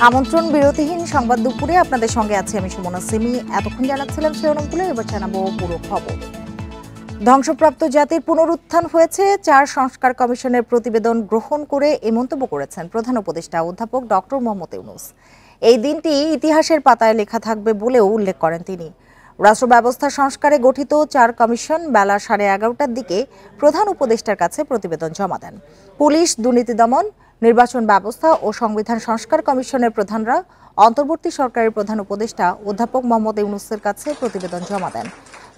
আমন্ত্রণ বিরতিহীন সংবাদ দুপুরে আপনাদের সঙ্গে আছি আমি সুমনা সিমি। এতক্ষণ জানাচ্ছিলাম শিরোনামগুলো, এবার জানাবো পুরো খবর। ধ্বংসপ্রাপ্ত জাতির পুনরুত্থান হয়েছে, 4 সংস্কার কমিশনের প্রতিবেদন গ্রহণ করে এই মন্তব্য করেছেন প্রধান উপদেষ্টা অধ্যাপক ডক্টর মোহাম্মদ ইউনূস। এই দিনটি ইতিহাসের পাতায় লেখা থাকবে বলেও উল্লেখ করেন তিনি। রাষ্ট্র ব্যবস্থা সংস্কারে গঠিত 4 কমিশন বেলা 11:30টার দিকে প্রধান উপদেষ্টার কাছে প্রতিবেদন জমা দেন। পুলিশ, দুর্নীতি দমন, নির্বাচন ব্যবস্থা ও সংবিধান সংস্কার কমিশনের প্রধানরা অন্তর্বর্তী সরকারের প্রধান উপদেষ্টা অধ্যাপক মোহাম্মদ ইউনূসের কাছে প্রতিবেদন জমা দেন।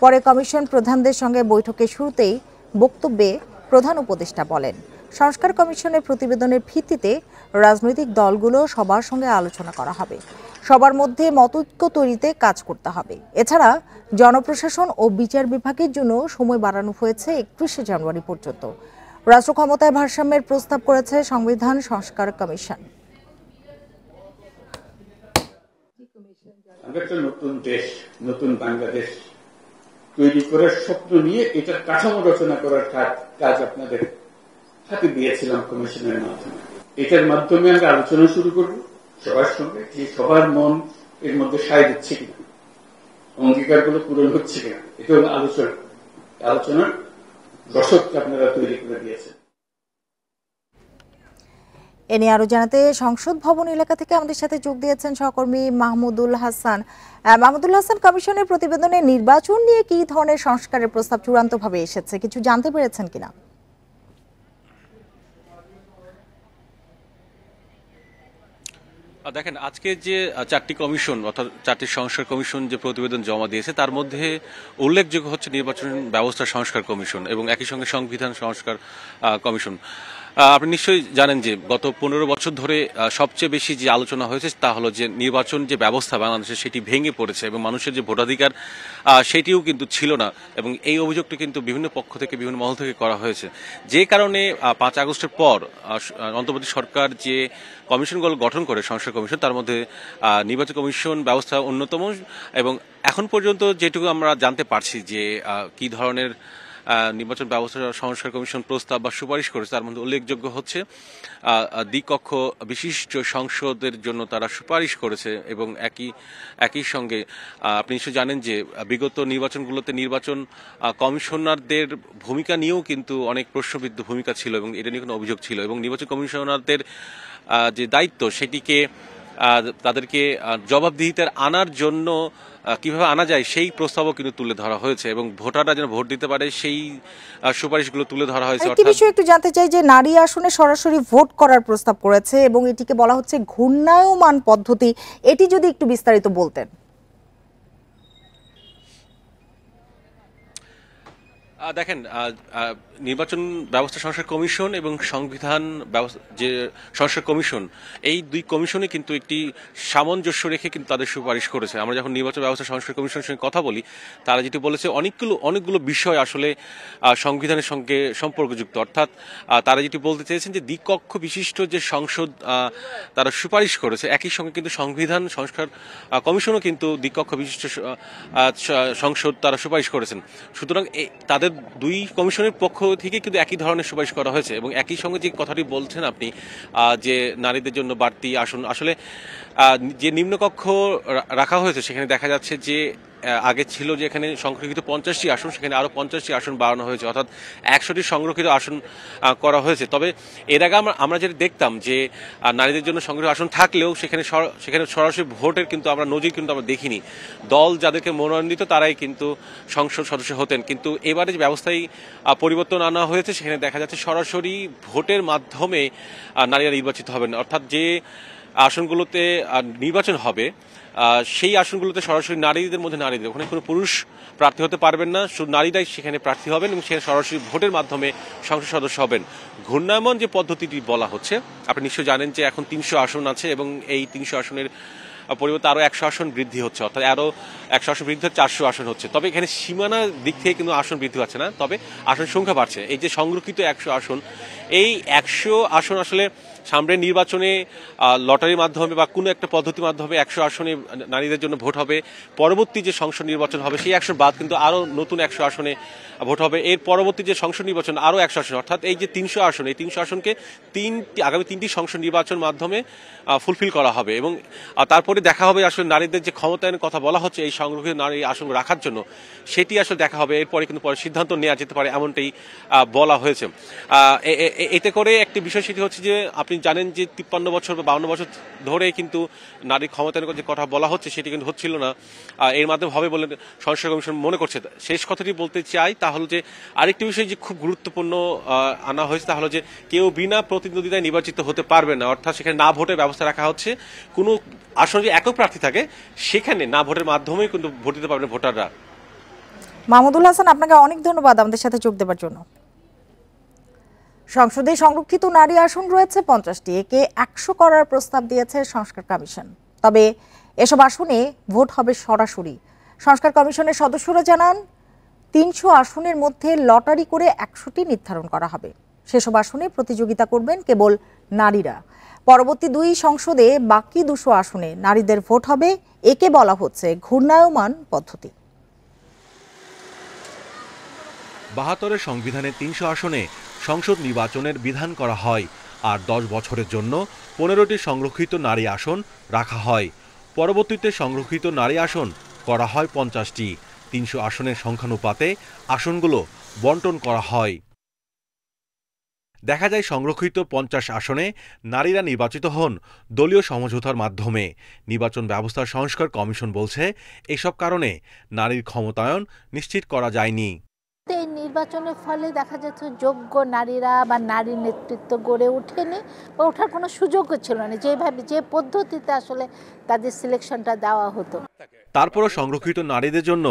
পরে কমিশন প্রধানদের সঙ্গে বৈঠকের শুরুতেই বক্তব্যে প্রধান উপদেষ্টা বলেন, সংস্কার কমিশনের প্রতিবেদনের ভিত্তিতে রাজনৈতিক দলগুলো সবার সঙ্গে আলোচনা করা হবে, সবার মধ্যে মতৈক্য তৈরিতে কাজ করতে হবে। এছাড়া জনপ্রশাসন ও বিচার বিভাগের জন্য সময় বাড়ানো হয়েছে 31শে জানুয়ারি পর্যন্ত। রাষ্ট্র ক্ষমতায় ভারসাম্যের প্রস্তাব করেছে সংবিধান সংস্কার কমিশন। আমরা একটা নতুন দেশ, নতুন বাংলাদেশ তৈরি করার স্বপ্ন নিয়ে এটার কাঠামো রচনা করার কাজ আপনাদের হাতে দিয়েছিলাম কমিশনের মাধ্যমে। এটার মাধ্যমে আমরা আলোচনা শুরু করব সবার সঙ্গে, যে সবার মন এর মধ্যে সায় দিচ্ছে কিনা, অঙ্গীকারগুলো পূরণ হচ্ছে কিনা। এটা হলো আলোচনার দশকটা আপনারা তৈরি করে দিয়েছেন। এ নিয়ে আরো জানাতে সংসদ ভবন এলাকা থেকে আমাদের সাথে যোগ দিয়েছেন সহকর্মী মাহমুদুল হাসান। মাহমুদুল হাসান, কমিশনের প্রতিবেদনে নির্বাচন নিয়ে কি ধরনের সংস্কারের প্রস্তাব চূড়ান্তভাবে এসেছে, কিছু জানতে পেরেছেন কিনা? দেখেন, আজকে যে 4টি কমিশন অর্থাৎ 4টি সংস্কার কমিশন যে প্রতিবেদন জমা দিয়েছে তার মধ্যে উল্লেখযোগ্য হচ্ছে নির্বাচন ব্যবস্থা সংস্কার কমিশন এবং একই সঙ্গে সংবিধান সংস্কার কমিশন। আপনি নিশ্চয়ই জানেন যে গত 15 বছর ধরে সবচেয়ে বেশি যে আলোচনা হয়েছে তা হলো যে নির্বাচন যে ব্যবস্থা বাংলাদেশে সেটি ভেঙে পড়েছে এবং মানুষের যে ভোটাধিকার সেটিও কিন্তু ছিল না, এবং এই অভিযোগটি কিন্তু বিভিন্ন পক্ষ থেকে বিভিন্ন মহল থেকে করা হয়েছে। যে কারণে 5 আগস্টের পর অন্তর্বর্তী সরকার যে কমিশনগুলো গঠন করে সংস্কার কমিশন, তার মধ্যে নির্বাচন কমিশন ব্যবস্থা অন্যতম। এবং এখন পর্যন্ত যেটুকু আমরা জানতে পারছি যে কি ধরনের নির্বাচন ব্যবস্থা সংস্কার কমিশন প্রস্তাব বা সুপারিশ করেছে, তার মধ্যে উল্লেখযোগ্য হচ্ছে দ্বিকক্ষ বিশিষ্ট সংসদের জন্য তারা সুপারিশ করেছে। এবং একই সঙ্গে আপনি নিশ্চয়ই জানেন যে বিগত নির্বাচনগুলোতে নির্বাচন কমিশনারদের ভূমিকা নিয়েও কিন্তু অনেক প্রশ্নবিদ্ধ ভূমিকা ছিল এবং এটা নিয়ে কোনো অভিযোগ ছিল, এবং নির্বাচন কমিশনারদের যে দায়িত্ব সেটিকে তাদেরকে জবাবদিহিতার আনার জন্য কিভাবে আনা যায় সেই প্রস্তাবও কিন্তু তুলে ধরা হয়েছে, এবং ভোটাররা যেন ভোট দিতে পারে সেই সুপারিশগুলো তুলে ধরা হয়েছে। একটি বিষয় একটু জানতে চাই যে নারী আসনে সরাসরি ভোট করার প্রস্তাব করেছে এবং এটিকে বলা হচ্ছে ঘূর্ণায়মান পদ্ধতি, এটি যদি একটু বিস্তারিত বলতেন। দেখেন, নির্বাচন ব্যবস্থা সংস্কার কমিশন এবং সংবিধান যে সংস্কার কমিশন, এই দুই কমিশনে কিন্তু একটি সামঞ্জস্য রেখে কিন্তু তাদের সুপারিশ করেছে। আমরা যখন নির্বাচন ব্যবস্থা সংস্কার কমিশনের সঙ্গে কথা বলি, তারা যেটি বলেছে অনেকগুলো বিষয় আসলে সংবিধানের সঙ্গে সম্পর্কযুক্ত। অর্থাৎ তারা যেটি বলতে চেয়েছেন যে দ্বিকক্ষ বিশিষ্ট যে সংসদ তারা সুপারিশ করেছে, একই সঙ্গে কিন্তু সংবিধান সংস্কার কমিশনও কিন্তু দ্বিকক্ষ বিশিষ্ট সংসদ তারা সুপারিশ করেছেন। সুতরাং তাদের দুই কমিশনের পক্ষ থেকে কিন্তু একই ধরনের সুপারিশ করা হয়েছে। এবং একই সঙ্গে যে কথাটি বলছেন আপনি যে নারীদের জন্য বাড়তি আসন, আসলে যে নিম্নকক্ষ রাখা হয়েছে সেখানে দেখা যাচ্ছে যে আগে ছিল যে এখানে সংরক্ষিত 50টি আসন, সেখানে আরো 50টি আসন বাড়ানো হয়েছে, অর্থাৎ 100টি সংরক্ষিত আসন করা হয়েছে। তবে এর আগে আমরা যেটা দেখতাম যে নারীদের জন্য সংরক্ষিত আসন থাকলেও সেখানে সরাসরি ভোটের কিন্তু আমরা নজির কিন্তু আমরা দেখিনি। দল যাদেরকে মনোনয়ন দিত তারাই কিন্তু সংসদ সদস্য হতেন, কিন্তু এবারে যে ব্যবস্থায় পরিবর্তন আনা হয়েছে সেখানে দেখা যাচ্ছে সরাসরি ভোটের মাধ্যমে নারীরা নির্বাচিত হবেন। অর্থাৎ যে আসনগুলোতে নির্বাচন হবে সেই আসনগুলোতে সরাসরি নারীদের মধ্যে নারীদের, ওখানে কোনো পুরুষ প্রার্থী হতে পারবেন না, শুধু নারীরাই সেখানে প্রার্থী হবেন এবং সেখানে সরাসরি ভোটের মাধ্যমে সংসদ সদস্য হবেন। ঘূর্ণায়মান যে পদ্ধতিটি বলা হচ্ছে, আপনি নিশ্চয়ই জানেন যে এখন 300 আসন আছে এবং এই 300 আসনের পরিবর্তে আরো 100 আসন বৃদ্ধি হচ্ছে, অর্থাৎ আরো 100 আসন বৃদ্ধি 400 আসন হচ্ছে। তবে এখানে সীমানার দিক থেকে কিন্তু আসন বৃদ্ধি পাচ্ছে না, তবে আসন সংখ্যা বাড়ছে। এই যে সংরক্ষিত 100 আসন, এই 100 আসন আসলে সামনের নির্বাচনে লটারির মাধ্যমে বা কোনো একটা পদ্ধতির মাধ্যমে 100 আসনে নারীদের জন্য ভোট হবে। পরবর্তী যে সংসদ নির্বাচন হবে সেই 100 বাদ কিন্তু আরও নতুন 100 আসনে ভোট হবে। এর পরবর্তী যে সংসদ নির্বাচন আরও 100 আসন, অর্থাৎ এই যে 300 আসন, এই 300 আসনকে আগামী 3টি সংসদ নির্বাচন মাধ্যমে ফুলফিল করা হবে এবং তারপরে দেখা হবে আসলে নারীদের যে ক্ষমতায়নের কথা বলা হচ্ছে এই সংরক্ষিত নারী আসন রাখার জন্য, সেটি আসলে দেখা হবে। এরপরে কিন্তু পরে সিদ্ধান্ত নেওয়া যেতে পারে এমনটাই বলা হয়েছে। এতে করে একটি বিষয় সেটি হচ্ছে যে আপনি জানেন যে 53 বছর বা 52 বছর ধরে কিন্তু নারী ক্ষমতায়নের যে কথা বলা হচ্ছে সেটি কিন্তু হচ্ছিল না। এর মাধ্যমে হবে বলে সংস্কার কমিশন মনে করছে। শেষ কথাটি বলতে চাই তাহলে যে আরেকটি বিষয় যে খুব গুরুত্বপূর্ণ আনা হয়েছে তাহলে যে কেউ বিনা প্রতিদ্বন্দ্বিতায় নির্বাচিত হতে পারবে না, অর্থাৎ সেখানে না ভোটের ব্যবস্থা রাখা হচ্ছে। কোনো আসলে যে একক প্রার্থী থাকে সেখানে না ভোটের মাধ্যমেই কিন্তু ভোট দিতে পারবেন ভোটাররা। মাহমুদুল হাসান, আপনাকে অনেক ধন্যবাদ আমাদের সাথে যোগ দেওয়ার জন্য। সংসদে সংরক্ষিত নারী আসন রয়েছে 50টি, একে 100 করার প্রস্তাব দিয়েছে সংস্কার কমিশন। তবে এসব আসনে ভোট হবে সরাসরি। সংস্কার কমিশনের সদস্যরা জানান 300 আসনের মধ্যে লটারি করে 100টি নির্ধারণ করা হবে। সেসব আসনে প্রতিযোগিতা করবেন কেবল নারীরা। পরবর্তী 2 সংসদে বাকি 200 আসনে নারীদের ভোট হবে। একে বলা হচ্ছে ঘূর্ণায়মান পদ্ধতি। 72 সংবিধানের 300 আসনে সংসদ নির্বাচনের বিধান করা হয় আর 10 বছরের জন্য 15টি সংরক্ষিত নারী আসন রাখা হয়। পরবর্তীতে সংরক্ষিত নারী আসন করা হয় 50টি। 300 আসনের সংখ্যানুপাতে আসনগুলো বন্টন করা হয়। দেখা যায় সংরক্ষিত 50 আসনে নারীরা নির্বাচিত হন দলীয় সমঝোতার মাধ্যমে। নির্বাচন ব্যবস্থার সংস্কার কমিশন বলছে এসব কারণে নারীর ক্ষমতায়ন নিশ্চিত করা যায়নি। এই নির্বাচনের ফলে দেখা যাচ্ছে যোগ্য নারীরা বা নারী নেতৃত্ব গড়ে ওঠেনি বা ওঠার কোনো সুযোগও ছিল না, যে পদ্ধতিতে আসলে তাদের সিলেকশনটা দেওয়া হতো। তারপরও সংরক্ষিত নারীদের জন্য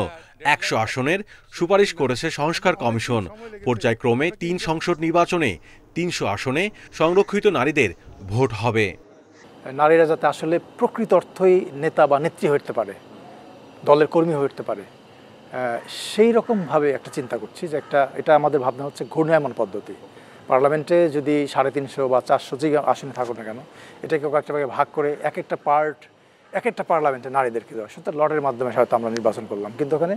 100 আসনের সুপারিশ করেছে সংস্কার কমিশন। পর্যায়ক্রমে 3 সংসদ নির্বাচনে 300 আসনে সংরক্ষিত নারীদের ভোট হবে। নারীরা যাতে আসলে প্রকৃত অর্থই নেতা বা নেত্রী হতে পারে, দলের কর্মী হতে পারে, সেই রকমভাবে একটা চিন্তা করছি যে এটা আমাদের ভাবনা হচ্ছে ঘূর্ণায়মান পদ্ধতি। পার্লামেন্টে যদি 350 বা 400 যে আসনে থাকুক না কেন, এটাকে একটা ভাগ করে এক একটা পার্লামেন্টে নারীদেরকে দেওয়া। সুতরাং লটের মাধ্যমে হয়তো আমরা নির্বাচন করলাম, কিন্তু ওখানে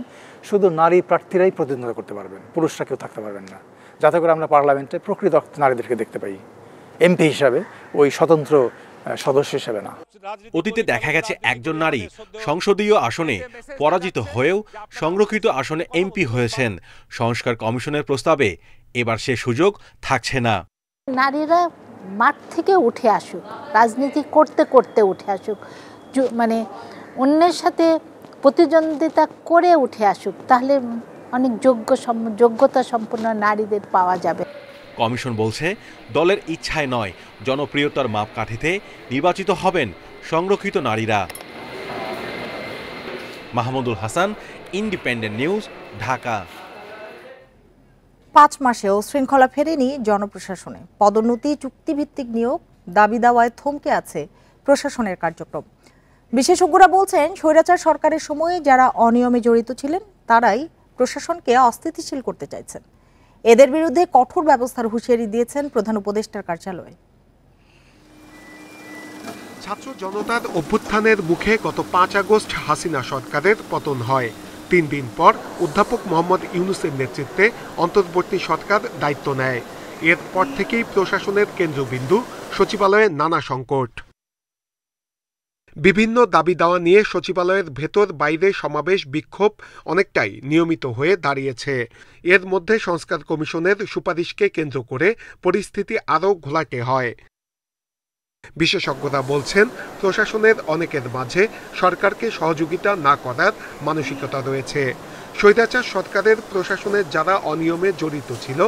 শুধু নারী প্রার্থীরাই প্রতিদ্বন্দ্বিতা করতে পারবেন, পুরুষরা কেউ থাকতে পারবেন না, যাতে করে আমরা পার্লামেন্টে প্রকৃত নারীদেরকে দেখতে পাই, এমপি হিসাবে, ওই স্বতন্ত্র সদস্য হিসেবে না। অতীতে দেখা গেছে একজন নারী সংসদীয় আসনে পরাজিত হয়েও সংরক্ষিত আসনে এমপি হয়েছেন। সংস্কার কমিশনের প্রস্তাবে এবার সে সুযোগ থাকছে না। নারীরা মাঠ থেকে উঠে আসুক, রাজনীতি করতে করতে উঠে আসুক, মানে অন্যের সাথে প্রতিদ্বন্দ্বিতা করে উঠে আসুক, তাহলে অনেক যোগ্যতা সম্পন্ন নারীদের পাওয়া যাবে। কমিশন বলছে দলের ইচ্ছায় নয়, জনপ্রিয়তার মাপকাঠিতে নির্বাচিত হবেন সংরক্ষিত নারীরা। Mahmudul Hasan, independent news, Dhaka. 5 মাসেও শৃঙ্খলা ফেরেনি জনপ্রশাসনে। পদোন্নতি, চুক্তিভিত্তিক নিয়োগ, দাবি দাওয়ায় থমকে আছে প্রশাসনের কার্যক্রম। বিশেষজ্ঞরা বলছেন স্বৈরাচার সরকারের সময়ে যারা অনিয়মে জড়িত ছিলেন তারাই প্রশাসনকে অস্থিতিশীল করতে চাইছেন। এদের বিরুদ্ধে কঠোর ব্যবস্থার হুঁশিয়ারি দিয়েছেন প্রধান উপদেষ্টার কার্যালয়। ছাত্র জনতার অভ্যুত্থানের মুখে গত 5 আগস্ট হাসিনা সরকারের পতন হয়। 3 দিন পর অধ্যাপক মোহাম্মদ ইউনূসের নেতৃত্বে অন্তর্বর্তী সরকার দায়িত্ব নেয়। এরপর থেকেই প্রশাসনের কেন্দ্রবিন্দু সচিবালয়ে নানা সংকট। বিভিন্ন দাবি দাওয়া নিয়ে সচিবালয়ের ভেতর বাইরে সমাবেশ, বিক্ষোভ অনেকটাই নিয়মিত হয়ে দাঁড়িয়েছে। এর মধ্যে সংস্কার কমিশনের সুপারিশকে কেন্দ্র করে পরিস্থিতি আরও ঘোলাটে হয়। বিশেষজ্ঞরা বলছেন প্রশাসনের অনেকের মাঝে সরকারকে সহযোগিতা না করার মানসিকতা রয়েছে। স্বৈরাচার সরকারের প্রশাসনের যারা অনিয়মে জড়িত ছিল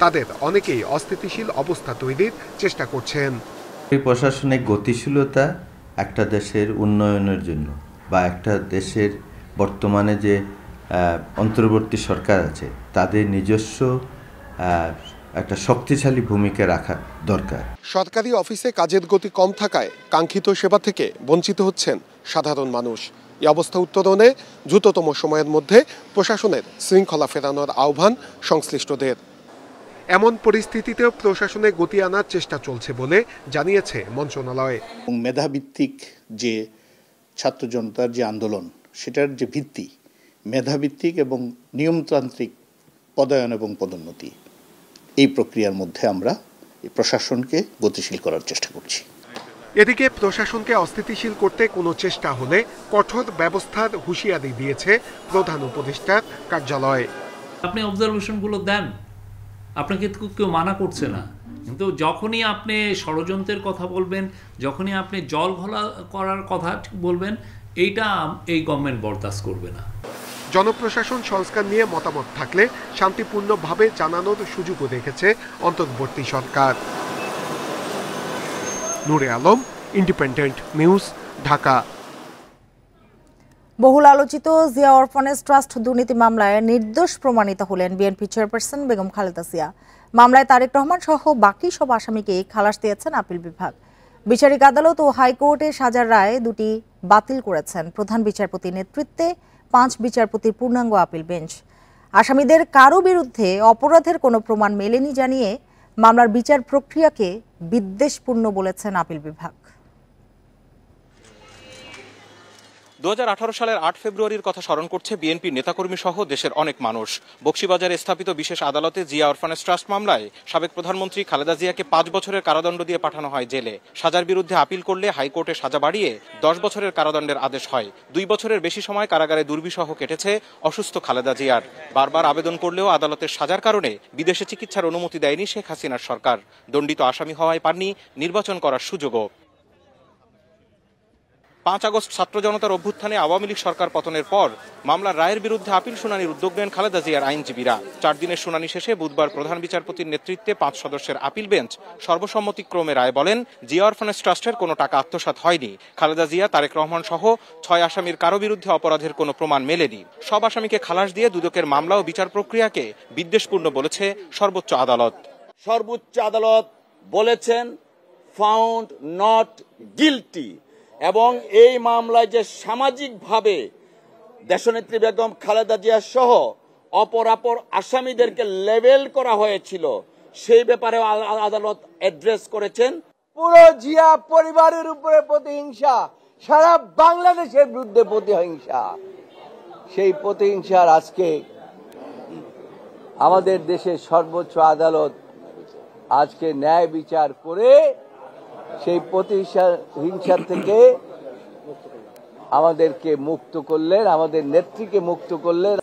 তাদের অনেকেই অস্থিতিশীল অবস্থা তৈরির চেষ্টা করছেন। এই প্রশাসনিক গতিশীলতা একটা দেশের উন্নয়নের জন্য বা একটা দেশের বর্তমানে যে অন্তর্বর্তী সরকার আছে তাদের নিজস্ব একটা শক্তিশালী ভূমিকা রাখা দরকার। সরকারি অফিসে কাজের গতি কম থাকায় কাঙ্ক্ষিত সেবা থেকে বঞ্চিত হচ্ছেন সাধারণ মানুষ। এই অবস্থা উত্তরণে দ্রুততম সময়ের মধ্যে প্রশাসনের শৃঙ্খলা ফেরানোর আহ্বান সংশ্লিষ্টদের। এমন পরিস্থিতিতেও প্রশাসনে গতি আনার চেষ্টা চলছে বলে জানিয়েছে মন্ত্রণালয়। মেধাভিত্তিক যে ছাত্র জনতার যে আন্দোলন, সেটার যে ভিত্তি মেধাভিত্তিক এবং নিয়মতান্ত্রিক পদায়ন এবং পদোন্নতি, এই প্রক্রিয়ার মধ্যে আমরা প্রশাসনকে গতিশীল করার চেষ্টা করছি। এদিকে প্রশাসনকে অস্থিতিশীল করতে কোনো চেষ্টা হলে কঠোর ব্যবস্থার হুঁশিয়ারি দিয়েছে প্রধান উপদেষ্টার কার্যালয়। আপনি অবজারভেশনগুলো দেন, আপনাকে কেউ মানা করছে না, কিন্তু যখনই আপনি ষড়যন্ত্রের কথা বলবেন, যখনই আপনি জল ঘোলা করার কথা বলবেন, এইটা এই গভর্নমেন্ট বরদাস্ত করবে না। জনপ্রশাসন সংস্কার নিয়ে মতামত থাকলে শান্তিপূর্ণভাবে জানানোর সুযোগও রেখেছে অন্তর্বর্তী সরকার। নূরে আলম, ইন্ডিপেন্ডেন্ট নিউজ, ঢাকা। বহুল আলোচিত জিয়া অরফানেজ ট্রাস্ট দুর্নীতি মামলায় নির্দোষ প্রমাণিত হলেন বিএনপি চেয়ারপারসন বেগম খালেদা জিয়া। মামলায় তারেক রহমান সহ বাকি সব আসামিকে খালাস দিয়েছেন আপিল বিভাগ। বিচারিক আদালত ও হাইকোর্টে সাজার রায় দুটি বাতিল করেছেন প্রধান বিচারপতির নেতৃত্বে 5 বিচারপতির পূর্ণাঙ্গ আপিল বেঞ্চ। আসামিদের কারো বিরুদ্ধে অপরাধের কোনো প্রমাণ মেলেনি জানিয়ে মামলার বিচার প্রক্রিয়াকে বিদ্বেষপূর্ণ বলেছেন আপিল বিভাগ। 2018 সালের 8 ফেব্রুয়ারির কথা স্মরণ করছে বিএনপি নেতাকর্মী সহ দেশের অনেক মানুষ। বকশীবাজারে স্থাপিত বিশেষ আদালতে জিয়া অরফানেজ ট্রাস্ট মামলায় সাবেক প্রধানমন্ত্রী খালেদা জিয়াকে 5 বছরের কারাদণ্ড দিয়ে পাঠানো হয় জেলে। সাজার বিরুদ্ধে আপিল করলে হাইকোর্টে সাজা বাড়িয়ে 10 বছরের কারাদণ্ডের আদেশ হয়। 2 বছরের বেশি সময় কারাগারে দুর্বিষহ কেটেছে অসুস্থ খালেদা জিয়ার। বারবার আবেদন করলেও আদালতের সাজার কারণে বিদেশে চিকিৎসার অনুমতি দেয়নি শেখ হাসিনার সরকার। দণ্ডিত আসামি হওয়ায় পাননি নির্বাচন করার সুযোগও। 5 আগস্ট ছাত্র জনতার অভ্যুত্থানে আওয়ামী লীগ সরকার পতনের পর মামলার রায়ের বিরুদ্ধে আপিল শুনানির উদ্যোগ নেন খালেদা জিয়ার আইনজীবীরা। 4 দিনের শুনানি শেষে বুধবার প্রধান বিচারপতির নেতৃত্বে 5 সদস্যের আপিল বেঞ্চ সর্বসম্মতিক্রমে রায় বলেন, জিয়া অরফানেজ ট্রাস্টের কোনো টাকা আত্মসাৎ হয়নি। খালেদা জিয়া, তারেক রহমান সহ 6 আসামির কারো বিরুদ্ধে অপরাধের কোনো প্রমাণ মেলেনি। সব আসামিকে খালাস দিয়ে দুদকের মামলা ও বিচার প্রক্রিয়াকে বিদ্বেষপূর্ণ বলেছে সর্বোচ্চ আদালত। সর্বোচ্চ আদালত বলেছেন ফাউন্ড নট গিলটি, এবং এই মামলায় যে সামাজিকভাবে দেশনেত্রী বেগম খালেদা জিয়া সহ অপর আসামিদেরকে লেবেল করা হয়েছিল, সেই ব্যাপারে আদালত অ্যাড্রেস করেছেন। পুরো জিয়া পরিবারের উপরে প্রতিহিংসা, সারা বাংলাদেশের বিরুদ্ধে প্রতিহিংসা, সেই প্রতিহিংসার আজকে আমাদের দেশের সর্বোচ্চ আদালত আজকে ন্যায় বিচার করে সেই প্রতিহিংসা থেকে আমাদেরকে মুক্ত করলেন, আমাদের নেত্রীকে মুক্ত করলেন।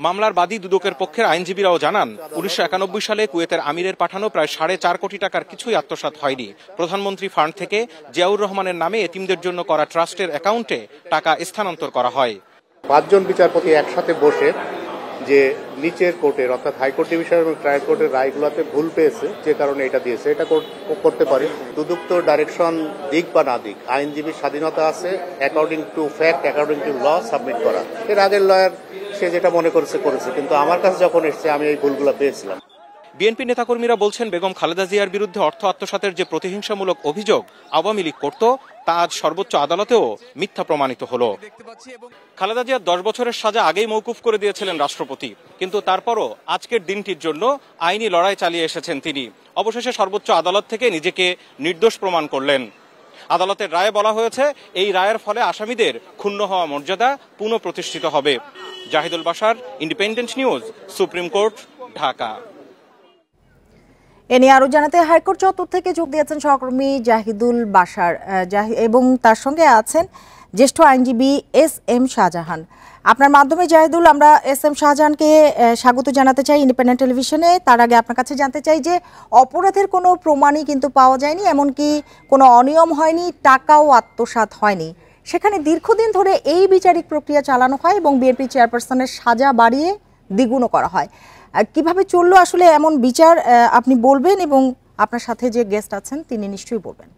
মামলার বাদী দুদকের পক্ষের আইনজীবীরাও জানান, 1991 সালে কুয়েতের আমিরের পাঠানো প্রায় 4.5 কোটি টাকার কিছুই আত্মসাৎ হয়নি। প্রধানমন্ত্রী ফান্ড থেকে জিয়াউর রহমানের নামে এতিমদের জন্য করা ট্রাস্টের অ্যাকাউন্টে টাকা স্থানান্তর করা হয়। 5 জন বিচারপতি একসাথে বসে যে নিচের কোর্টের অর্থাৎ হাইকোর্ট ডিভিশন এবং ট্রায়াল কোর্টের রায়গুলোতে ভুল পেয়েছে, যে কারণে এটা দিয়েছে, এটা করতে পারে। দুদক তো ডাইরেকশন দিক বা না দিক, আইনজীবীর স্বাধীনতা আছে according to fact, according to law submit করা। এর আগের লয়ার সে যেটা মনে করেছে, কিন্তু আমার কাছে যখন এসছে আমি এই ভুলগুলো পেয়েছিলাম। বিএনপি নেতাকর্মীরা বলছেন, বেগম খালেদা জিয়ার বিরুদ্ধে অর্থ আত্মসাতের যে প্রতিহিংসামূলক অভিযোগ আওয়ামী লীগ করত, তা আজ সর্বোচ্চ আদালতেও মিথ্যা প্রমাণিত হলো। খালেদা জিয়ার 10 বছরের সাজা আগেই মওকুফ করে দিয়েছিলেন রাষ্ট্রপতি, কিন্তু তারপরও আজকের দিনটির জন্য আইনি লড়াই চালিয়ে এসেছেন তিনি। অবশেষে সর্বোচ্চ আদালত থেকে নিজেকে নির্দোষ প্রমাণ করলেন। আদালতের রায়ে বলা হয়েছে, এই রায়ের ফলে আসামিদের ক্ষুণ্ণ হওয়া মর্যাদা পুনঃপ্রতিষ্ঠিত হবে। Zahidul Bashar, independent news, supreme court, Dhaka. এ নিয়ে আরো জানাতে হাইকোর্ট চত্বর থেকে যোগ দিয়েছেন সহকর্মী জাহিদুল বাশার এবং তার সঙ্গে আছেন জ্যেষ্ঠ আইনজীবী SM শাহজাহান। আপনার মাধ্যমে জাহিদুল, আমরা SM শাহজাহানকে স্বাগত জানাতে চাই ইন্ডিপেন্ডেন্ট টেলিভিশনে। তার আগে আপনার কাছে জানতে চাই যে অপরাধের কোনো প্রমাণই কিন্তু পাওয়া যায়নি, এমনকি কোনো অনিয়ম হয়নি, টাকাও আত্মসাৎ হয়নি। সেখানে দীর্ঘদিন ধরে এই বিচারিক প্রক্রিয়া চালানো হয় এবং বিএনপি চেয়ারপারসনের সাজা বাড়িয়ে দ্বিগুণও করা হয়। কিভাবে চললো আসলে এমন বিচার আপনি বলবেন, এবং আপনার সাথে যে গেস্ট আছেন তিনি নিশ্চয়ই বলবেন।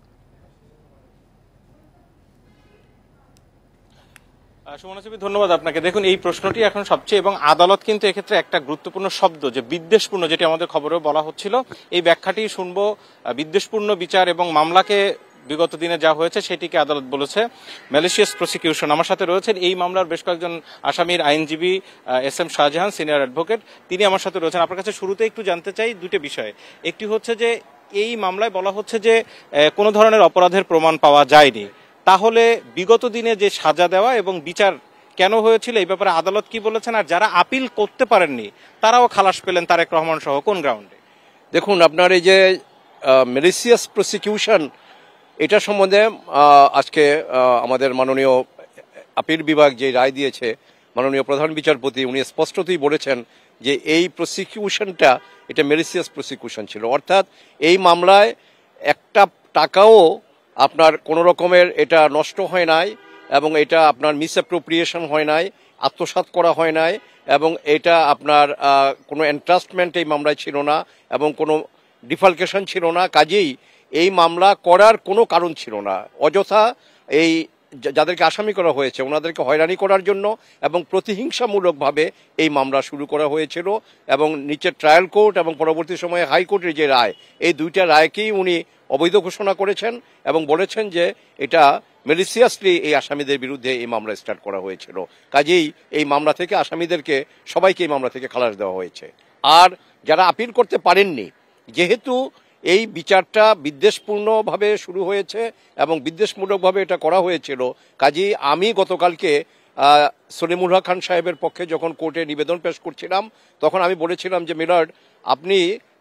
ধন্যবাদ আপনাকে। দেখুন, এই প্রশ্নটি এখন সবচেয়ে, এবং আদালত কিন্তু এক্ষেত্রে একটা গুরুত্বপূর্ণ শব্দ যে বিদ্বেষপূর্ণ, যেটি আমাদের খবরেও বলা হচ্ছিল, এই ব্যাখ্যাটি শুনবো। বিদ্বেষপূর্ণ বিচার এবং মামলাকে বিগত দিনে যা হয়েছে সেটিকে আদালত বলেছে ম্যালিশিয়াস প্রসিকিউশন। আমার সাথে রয়েছেন এই মামলার বেশ কয়েকজন আসামির আইনজীবী SM শাহজাহান, সিনিয়র অ্যাডভোকেট, তিনি আমার সাথে রয়েছেন। আপনার কাছে শুরুতে একটু জানতে চাই দুটো বিষয়। একটি হচ্ছে যে এই মামলায় বলা হচ্ছে যে কোনো ধরনের অপরাধের প্রমাণ পাওয়া যায়নি, তাহলে বিগত দিনে যে সাজা দেওয়া এবং বিচার কেন হয়েছিল এই ব্যাপারে আদালত কি বলেছেন, আর যারা আপিল করতে পারেননি তারাও খালাস পেলেন তারেক রহমান সহ কোন গ্রাউন্ডে? দেখুন, আপনার এই যে ম্যালিশিয়াস প্রসিকিউশন, এটা সম্বন্ধে আজকে আমাদের মাননীয় আপিল বিভাগ যে রায় দিয়েছে, মাননীয় প্রধান বিচারপতি উনি স্পষ্টতই বলেছেন যে এই প্রসিকিউশনটা এটা ম্যালিশিয়াস প্রসিকিউশন ছিল। অর্থাৎ এই মামলায় একটা টাকাও আপনার কোনো রকমের এটা নষ্ট হয় নাই, এবং এটা আপনার মিসঅ্যাপ্রোপ্রিয়েশন হয় নাই, আত্মসাৎ করা হয় নাই, এবং এটা আপনার কোনো এন্ট্রাস্টমেন্ট এই মামলায় ছিল না, এবং কোনো ডিফালকেশন ছিল না। কাজেই এই মামলা করার কোনো কারণ ছিল না। অযথা এই যাদেরকে আসামি করা হয়েছে ওনাদেরকে হয়রানি করার জন্য এবং প্রতিহিংসামূলকভাবে এই মামলা শুরু করা হয়েছিল, এবং নিচের ট্রায়াল কোর্ট এবং পরবর্তী সময়ে হাইকোর্টের যে রায়, এই দুইটা রায়কেই উনি অবৈধ ঘোষণা করেছেন এবং বলেছেন যে এটা ম্যালিশিয়াসলি এই আসামিদের বিরুদ্ধে এই মামলা স্টার্ট করা হয়েছিল। কাজেই এই মামলা থেকে আসামিদেরকে সবাইকে এই মামলা থেকে খালাস দেওয়া হয়েছে। আর যারা আপিল করতে পারেননি, যেহেতু এই বিচারটা বিদ্বেষপূর্ণভাবে শুরু হয়েছে এবং বিদ্বেষমূলকভাবে এটা করা হয়েছিল, কাজেই আমি গতকালকে সলিমুল হক খান সাহেবের পক্ষে যখন কোর্টে নিবেদন পেশ করছিলাম তখন আমি বলেছিলাম যে মিলার্ড, আপনি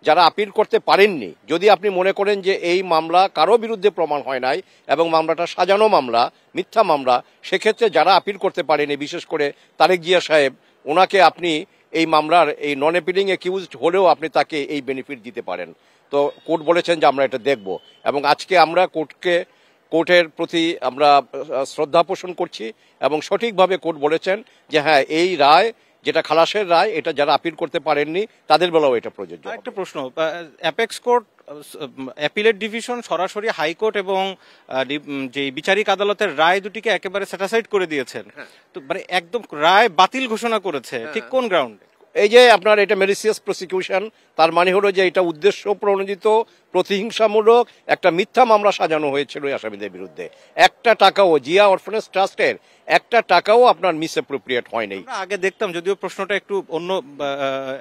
যারা আপিল করতে পারেননি, যদি আপনি মনে করেন যে এই মামলা কারো বিরুদ্ধে প্রমাণ হয় নাই এবং মামলাটা সাজানো মামলা, মিথ্যা মামলা, সেক্ষেত্রে যারা আপিল করতে পারেনি, বিশেষ করে তারেক জিয়া সাহেব, ওনাকে আপনি এই মামলার এই নন অ্যাপিলিং অ্যাকিউজড হলেও আপনি তাকে এই বেনিফিট দিতে পারেন। তো কোর্ট বলেছেন যে আমরা এটা দেখব, এবং আজকে আমরা কোর্টের প্রতি আমরা শ্রদ্ধা পোষণ করছি, এবং সঠিকভাবে কোর্ট বলেছেন যে হ্যাঁ, এই রায় যেটা খালাসের রায়, এটা যারা আপিল করতে পারেননি তাদের বেলাও এটা প্রযোজ্য। একটা প্রশ্ন, অ্যাপেক্স কোর্ট, অ্যাপিলেট ডিভিশন সরাসরি হাইকোর্ট এবং যে বিচারিক আদালতের রায় দুটিকে একেবারে স্যাটিসফাইড করে দিয়েছেন, তো মানে একদম রায় বাতিল ঘোষণা করেছে, ঠিক কোন গ্রাউন্ডে? এই যে আপনার এটা ম্যালিশিয়াস প্রসিকিউশন, তার মানে হলো যে এটা উদ্দেশ্য প্রণোদিত প্রতিহিংসামূলক একটা মিথ্যা মামলা সাজানো হয়েছিল আসামিদের বিরুদ্ধে। একটা টাকাও জিয়া অরফানেজ ট্রাস্টের একটা টাকাও আপনার মিসঅ্যাপ্রোপ্রিয়েট হয়নি। আগে দেখতাম, যদিও প্রশ্নটা একটু অন্য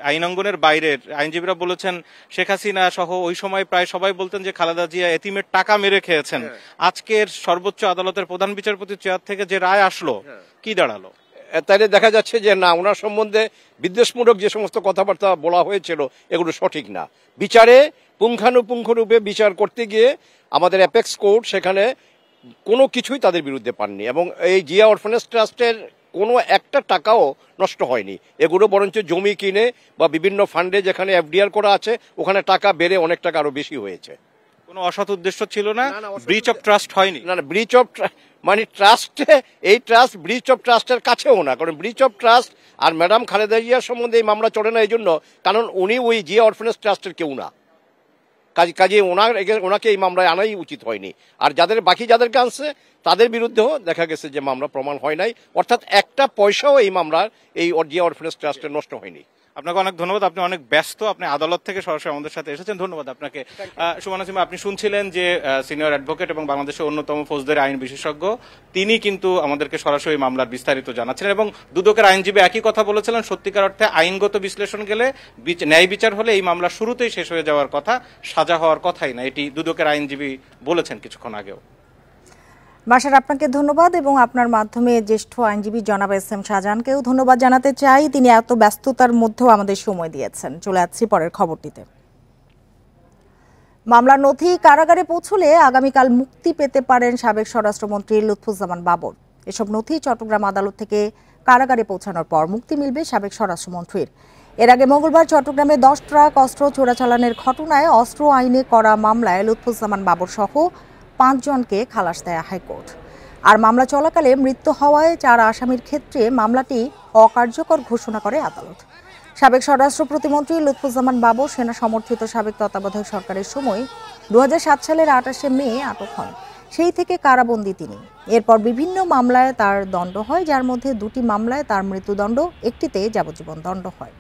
আইনাঙ্গনের বাইরের, আইনজীবীরা বলেছেন শেখ হাসিনা সহ ওই সময় প্রায় সবাই বলতেন যে খালেদা জিয়া এতিমের টাকা মেরে খেয়েছেন। আজকের সর্বোচ্চ আদালতের প্রধান বিচারপতির চেয়ার থেকে যে রায় আসলো, কি দাঁড়ালো? তাইলে দেখা যাচ্ছে যে না, ওনার সম্বন্ধে বিদ্বেষমূলক যে সমস্ত কথাবার্তা বলা হয়েছিল এগুলো সঠিক না। বিচারে পুঙ্খানুপুঙ্খরূপে বিচার করতে গিয়ে আমাদের অ্যাপেক্স কোর্ট সেখানে কোনো কিছুই তাদের বিরুদ্ধে পাননি, এবং এই জিয়া অরফানেজ ট্রাস্টের কোনো একটা টাকাও নষ্ট হয়নি। এগুলো বরঞ্চ জমি কিনে বা বিভিন্ন ফান্ডে যেখানে এফডিআর করা আছে ওখানে টাকা বেড়ে অনেক টাকা আরো বেশি হয়েছে। কোনো অসৎ উদ্দেশ্য ছিল না, ব্রিচ অফ ট্রাস্ট হয়নি। না, ব্রিচ অফ মানে ট্রাস্টে, এই ট্রাস্ট ব্রিচ অফ ট্রাস্টের কাছেও না, কারণ ব্রিচ অফ ট্রাস্ট আর ম্যাডাম খালেদা জিয়ার সম্বন্ধে এই মামলা চলে না এই জন্য কারণ উনি ওই জিয়া অরফানেজ ট্রাস্টের কেউ না। কাজে ওনাকে এই মামলায় আনাই উচিত হয়নি। আর বাকি যাদেরকে আনছে তাদের বিরুদ্ধেও দেখা গেছে যে মামলা প্রমাণ হয় নাই, অর্থাৎ একটা পয়সাও এই মামলার এই জিয়া অরফানেজ ট্রাস্টের নষ্ট হয়নি। আপনাকে অনেক ধন্যবাদ, আপনি অনেক ব্যস্ত, আপনি আদালত থেকে সরাসরি আমাদের সাথে এসেছেন, ধন্যবাদ আপনাকে। সুমনা সিমা, আপনি শুনছিলেন যে সিনিয়র অ্যাডভোকেট এবং বাংলাদেশের অন্যতম ফৌজদারি আইন বিশেষজ্ঞ, তিনি কিন্তু আমাদেরকে সরাসরি মামলার বিস্তারিত জানাচ্ছিলেন, এবং দুদকের আইনজীবী একই কথা বলেছিলেন, সত্যিকার অর্থে আইনগত বিশ্লেষণ গেলে ন্যায় বিচার হলে এই মামলা শুরুতেই শেষ হয়ে যাওয়ার কথা, সাজা হওয়ার কথাই না, এটি দুদকের আইনজীবী বলেছেন কিছুক্ষণ আগেও। বাশার, আপনাকে ধন্যবাদ, এবং আপনার মাধ্যমে জ্যেষ্ঠ আইনজীবী জনাব SM শাহজাহানকেও ধন্যবাদ জানাতে চাই, তিনি এত ব্যস্ততার মধ্যেও আমাদের সময় দিয়েছেন। চলে যাচ্ছি পরের খবরটিতে। মামলার নথি কারাগারে পৌঁছলে আগামীকাল মুক্তি পেতে পারেন সাবেক স্বরাষ্ট্রমন্ত্রী লুৎফুজ্জামান বাবর। এসব নথি চট্টগ্রাম আদালত থেকে কারাগারে পৌঁছানোর পর মুক্তি মিলবে সাবেক স্বরাষ্ট্রমন্ত্রীর। এর আগে মঙ্গলবার চট্টগ্রামে 10 ট্রাক অস্ত্র চোরাচালানের ঘটনায় অস্ত্র আইনে করা মামলায় লুৎফুজ্জামান বাবর সহ 5 জনকে খালাস দেয় হাইকোর্ট। আর মামলা চলাকালে মৃত্যু হওয়ায় 4 আসামির ক্ষেত্রে মামলাটি অকার্যকর ঘোষণা করে আদালত। সাবেক স্বরাষ্ট্র প্রতিমন্ত্রী লুৎফুজ্জামান বাবর সেনা সমর্থিত সাবেক তত্ত্বাবধায়ক সরকারের সময় 2007 সালের 28শে মে আটক হন। সেই থেকে কারাবন্দী তিনি। এরপর বিভিন্ন মামলায় তার দণ্ড হয়, যার মধ্যে 2টি মামলায় তার মৃত্যুদণ্ড, একটিতে যাবজ্জীবন দণ্ড হয়।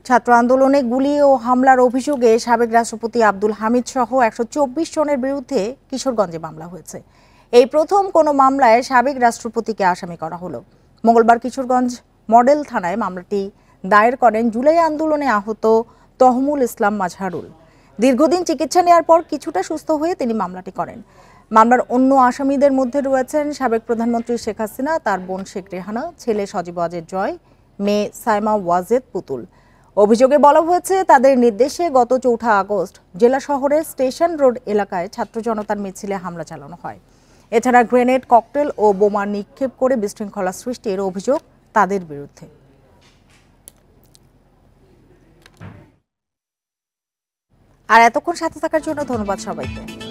ছাত্র আন্দোলনে গুলি ও হামলার অভিযোগে সাবেক রাষ্ট্রপতি আব্দুল হামিদ সহ 124 জনের বিরুদ্ধে কিশোরগঞ্জে মামলা হয়েছে। এই প্রথম কোনো মামলায় সাবেক রাষ্ট্রপতিকে আসামি করা হলো। মঙ্গলবার কিশোরগঞ্জ মডেল থানায় মামলাটি দায়ের করেন জুলাই আন্দোলনে আহত তহমুল ইসলাম মাজহারুল। দীর্ঘদিন চিকিৎসা নেওয়ার পর কিছুটা সুস্থ হয়ে তিনি মামলাটি করেন। মামলার অন্য আসামিদের মধ্যে রয়েছেন সাবেক প্রধানমন্ত্রী শেখ হাসিনা, তার বোন শেখ রেহানা, ছেলে সজীব ওয়াজেদ জয়, মেয়ে সাইমা ওয়াজেদ পুতুল। অভিযোগে বলা হয়েছে তাদের নির্দেশে গত 4 আগস্ট জেলা শহরের স্টেশন রোড এলাকায় ছাত্র জনতার মিছিলে হামলা চালানো হয়। এছাড়া গ্রেনেড, ককটেল ও বোমা নিক্ষেপ করে বিশৃঙ্খলা সৃষ্টির অভিযোগ তাদের বিরুদ্ধে। আর এতক্ষণ সাথে থাকার জন্য ধন্যবাদ সবাইকে।